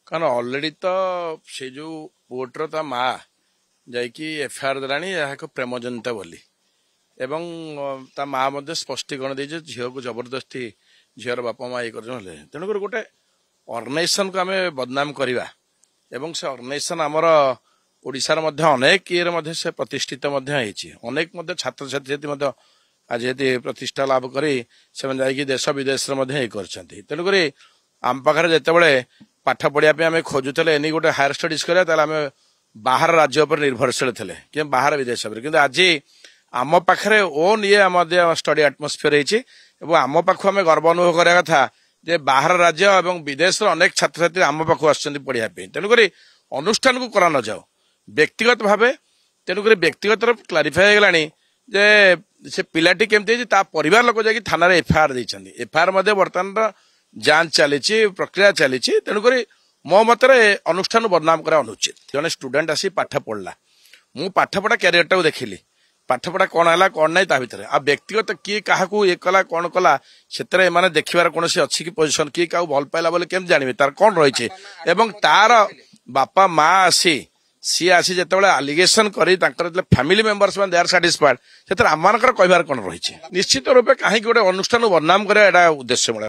कारण ऑलरेडी तो से जो पुअटर ता माँ जाकि एफआईआर देलानी एक प्रेमजनित बोली एवं ता माँ स्पष्टीकरण दे झील को जबरदस्ती झीर बापा माँ ये तेणुक गोटे ऑर्गेनाइजेशन को आम बदनाम करवा एवं से ऑर्गेनाइजेशन आमर ओडिशार अनेक ये से प्रतिष्ठित अनेक छात्र छात्री आज ये प्रतिष्ठा लाभ करी देश विदेश तेणुक आम पाखे जिते पाठ पढ़ाई आम खोजुले एनी गोटे हायर स्टडीज करें बाहर राज्य पर निर्भरशील थे कि बाहर विदेश कि आज आम पाखे ओन ये स्टडी आटमोस्फियर होती आम पाखु आम गर्व अनुभव करा कथा जे बाहर राज्य और विदेश अनेक छात्र छात्री आम पाखु आढ़ाई तेणुक अनुष्ठान को करा न जाओ व्यक्तिगत भाव तेणुक व्यक्तिगत क्लारिफाई होगा जे से पिलाटी केमती परिवार लोक जाकि थाना एफआईआर देते एफआईआर बर्तमान जांच चली प्रक्रिया चली तेणुक मो मत अनुष्ठान बदनाम करा अनुचित जड़े स्टूडेंट आसी पाठ पढ़ला मु पाठपढ़ा क्यारियर टाक देखिली पाठपढ़ा कौन है कौन ना भितर आ व्यक्तिगत किए क्या ये कला कौन कला से माने देखिबार कौन अच्छी पोजिशन किए क्या भल पाइला बोले केम जानवे तार कौन रही तार बापा माँ आसी सी आसी जो आलिगेसन कर family members they are satisfied से आम कहबार कौन रही निश्चित रूपे कहीं गोटे अनुष्ठान बदनाम करा उद्देश्य